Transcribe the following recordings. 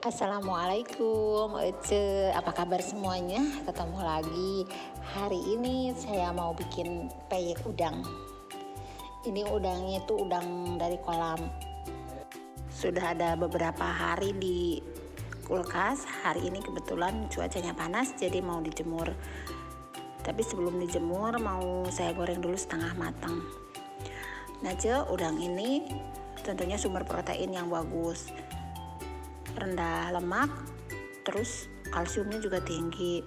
Assalamualaikum, apa kabar semuanya? Ketemu lagi. Hari ini saya mau bikin peyek udang. Ini udangnya itu udang dari kolam. Sudah ada beberapa hari di kulkas. Hari ini kebetulan cuacanya panas, jadi mau dijemur. Tapi sebelum dijemur mau saya goreng dulu setengah matang. Nah, udang ini tentunya sumber protein yang bagus, rendah lemak, terus kalsiumnya juga tinggi.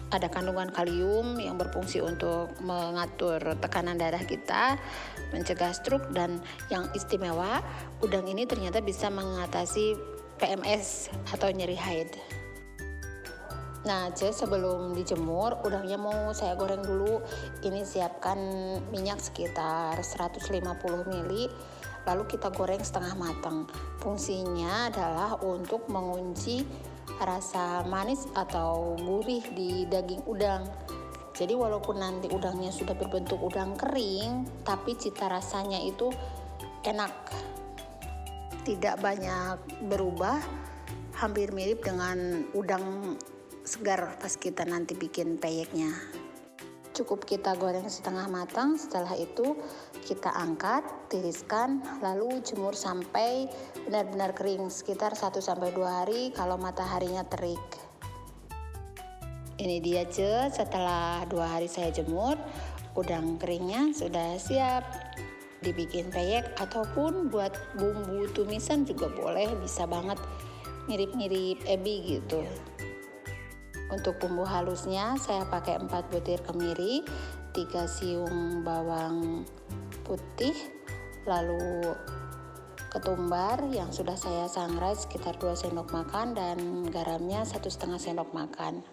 Ada kandungan kalium yang berfungsi untuk mengatur tekanan darah kita, mencegah stroke, dan yang istimewa, udang ini ternyata bisa mengatasi PMS atau nyeri haid. Nah, sebelum dijemur, udangnya mau saya goreng dulu. Ini siapkan minyak sekitar 150 ml, lalu kita goreng setengah matang. Fungsinya adalah untuk mengunci rasa manis atau gurih di daging udang. Jadi walaupun nanti udangnya sudah berbentuk udang kering, tapi cita rasanya itu enak. Tidak banyak berubah, hampir mirip dengan udang segar pas kita nanti bikin peyeknya. Cukup kita goreng setengah matang, setelah itu kita angkat, tiriskan, lalu jemur sampai benar-benar kering sekitar 1-2 hari kalau mataharinya terik. Ini dia setelah 2 hari saya jemur, udang keringnya sudah siap dibikin peyek ataupun buat bumbu tumisan juga boleh, bisa banget, mirip-mirip ebi gitu. Untuk bumbu halusnya saya pakai 4 butir kemiri, 3 siung bawang putih, lalu ketumbar yang sudah saya sangrai sekitar 2 sendok makan, dan garamnya 1,5 sendok makan.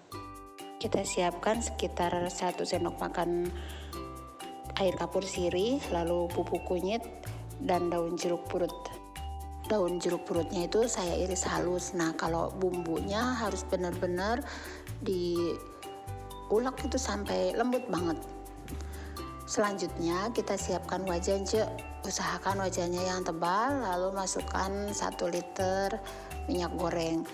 Kita siapkan sekitar 1 sendok makan air kapur sirih, lalu bubuk kunyit dan daun jeruk purut. Daun jeruk purutnya itu saya iris halus. Nah, kalau bumbunya harus benar-benar diulek itu sampai lembut banget. Selanjutnya kita siapkan wajan, usahakan wajannya yang tebal, lalu masukkan 1 liter minyak goreng.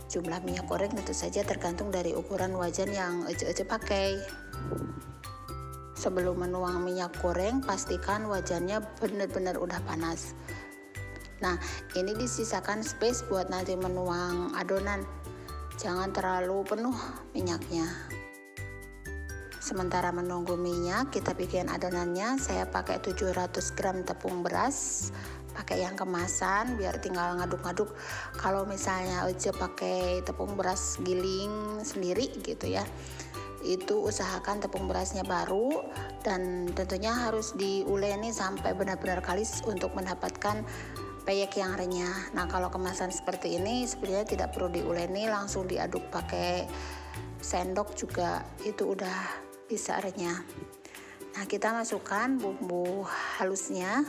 Jumlah minyak goreng tentu saja tergantung dari ukuran wajan yang Ece pakai. Sebelum menuang minyak goreng, pastikan wajannya benar-benar udah panas. Nah, ini disisakan space buat nanti menuang adonan. Jangan terlalu penuh minyaknya. Sementara menunggu minyak, kita bikin adonannya. Saya pakai 700 gram tepung beras, pakai yang kemasan biar tinggal ngaduk-ngaduk. Kalau misalnya pakai tepung beras giling sendiri gitu ya, itu usahakan tepung berasnya baru, dan tentunya harus diuleni sampai benar-benar kalis untuk mendapatkan peyek yang renyah. Nah, kalau kemasan seperti ini sebenarnya tidak perlu diuleni, langsung diaduk pakai sendok juga itu udah bisa renyah. Nah, kita masukkan bumbu halusnya.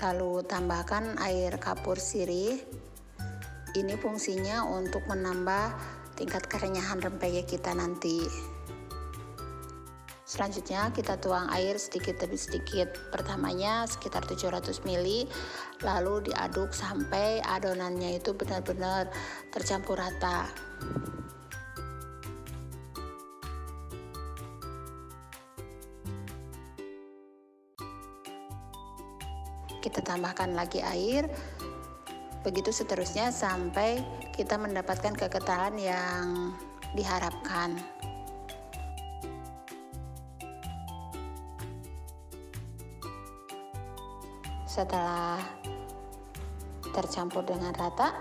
Lalu tambahkan air kapur sirih. Ini fungsinya untuk menambah tingkat kerenyahan rempeyek kita nanti. Selanjutnya kita tuang air sedikit demi sedikit. Pertamanya sekitar 700 ml, lalu diaduk sampai adonannya itu benar-benar tercampur rata. Kita tambahkan lagi air. Begitu seterusnya sampai kita mendapatkan kekentalan yang diharapkan. Setelah tercampur dengan rata,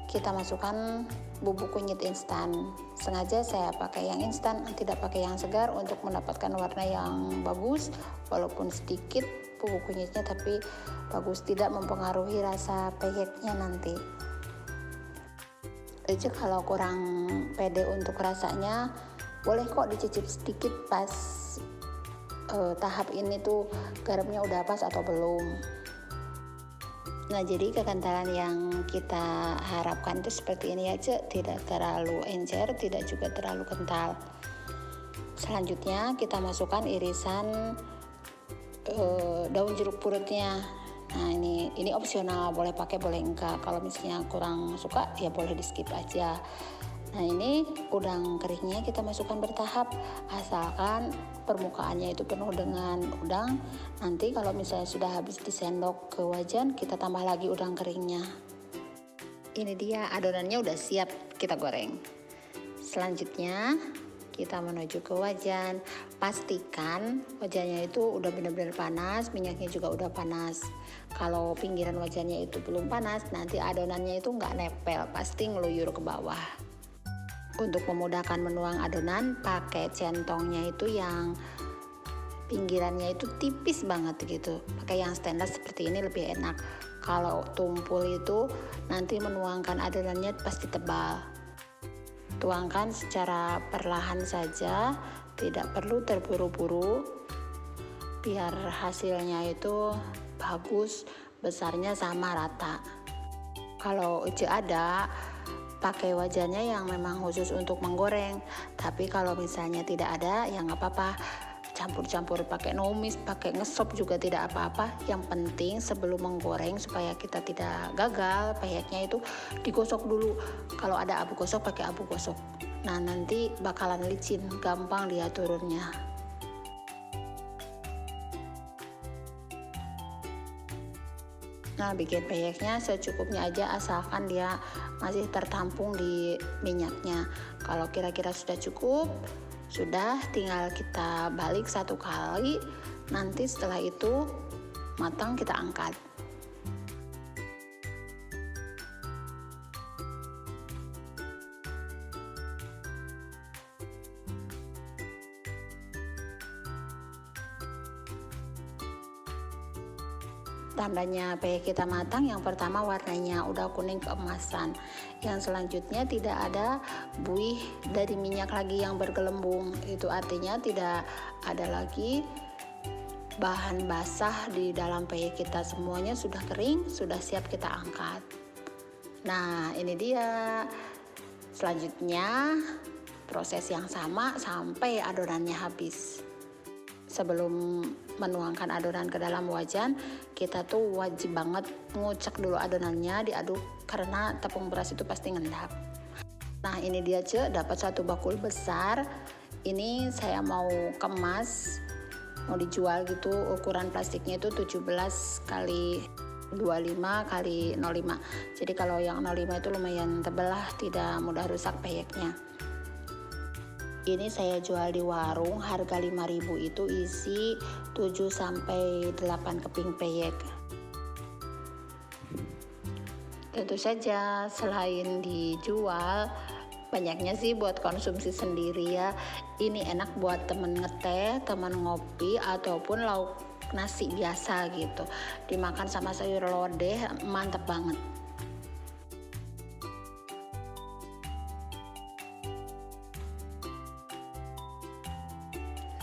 kita masukkan bubuk kunyit instan. Sengaja saya pakai yang instan, tidak pakai yang segar untuk mendapatkan warna yang bagus. Walaupun sedikit bubuk kunyitnya, tapi bagus, tidak mempengaruhi rasa peyeknya nanti. Jadi kalau kurang pede untuk rasanya, boleh kok dicicip sedikit pas tahap ini tuh garamnya udah pas atau belum. Nah, jadi kekentalan yang kita harapkan itu seperti ini ya, Cek. Tidak terlalu encer, tidak juga terlalu kental. Selanjutnya kita masukkan irisan daun jeruk purutnya. Nah, ini opsional, boleh pakai boleh enggak. Kalau misalnya kurang suka ya boleh di skip aja. Nah, ini udang keringnya kita masukkan bertahap, asalkan permukaannya itu penuh dengan udang. Nanti kalau misalnya sudah habis disendok ke wajan, kita tambah lagi udang keringnya. Ini dia adonannya udah siap kita goreng. Selanjutnya kita menuju ke wajan. Pastikan wajannya itu udah benar-benar panas, minyaknya juga udah panas. Kalau pinggiran wajannya itu belum panas, nanti adonannya itu nggak nempel, pasti ngeluyur ke bawah. Untuk memudahkan menuang adonan, pakai centongnya itu yang pinggirannya itu tipis banget gitu. Pakai yang stainless seperti ini lebih enak. Kalau tumpul itu nanti menuangkan adonannya pasti tebal. Tuangkan secara perlahan saja, tidak perlu terburu-buru, biar hasilnya itu bagus, besarnya sama rata. Kalau Ece ada, pakai wajannya yang memang khusus untuk menggoreng. Tapi kalau misalnya tidak ada, ya nggak apa-apa. Campur-campur pakai numis, pakai ngesop juga tidak apa-apa. Yang penting sebelum menggoreng supaya kita tidak gagal, peyeknya itu digosok dulu. Kalau ada abu gosok, pakai abu gosok. Nah, nanti bakalan licin, gampang dia turunnya. Nah, bikin peyeknya secukupnya aja, asalkan dia masih tertampung di minyaknya. Kalau kira-kira sudah cukup, sudah tinggal kita balik 1 kali. Nanti setelah itu matang, kita angkat. Tandanya peyek kita matang, yang pertama warnanya udah kuning keemasan. Yang selanjutnya tidak ada buih dari minyak lagi yang bergelembung. Itu artinya tidak ada lagi bahan basah di dalam peyek kita. Semuanya sudah kering, sudah siap kita angkat. Nah, ini dia. Selanjutnya proses yang sama sampai adonannya habis. Sebelum menuangkan adonan ke dalam wajan, kita tuh wajib banget ngucek dulu adonannya, diaduk karena tepung beras itu pasti ngendap. Nah, ini dia Cek, dapat 1 bakul besar. Ini saya mau kemas, mau dijual gitu. Ukuran plastiknya itu 17 kali 25 kali 05. Jadi kalau yang 05 itu lumayan tebal lah, tidak mudah rusak peyeknya. Ini saya jual di warung, harga 5.000 itu isi 7-8 keping peyek. Tentu saja selain dijual, banyaknya sih buat konsumsi sendiri ya. Ini enak buat temen ngeteh, temen ngopi, ataupun lauk nasi biasa gitu. Dimakan sama sayur lodeh, mantep banget.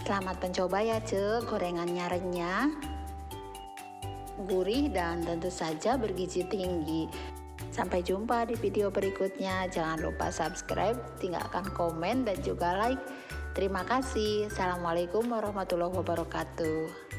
Selamat mencoba ya Cek, gorengannya renyah, gurih, dan tentu saja bergizi tinggi. Sampai jumpa di video berikutnya. Jangan lupa subscribe, tinggalkan komen, dan juga like. Terima kasih. Assalamualaikum warahmatullahi wabarakatuh.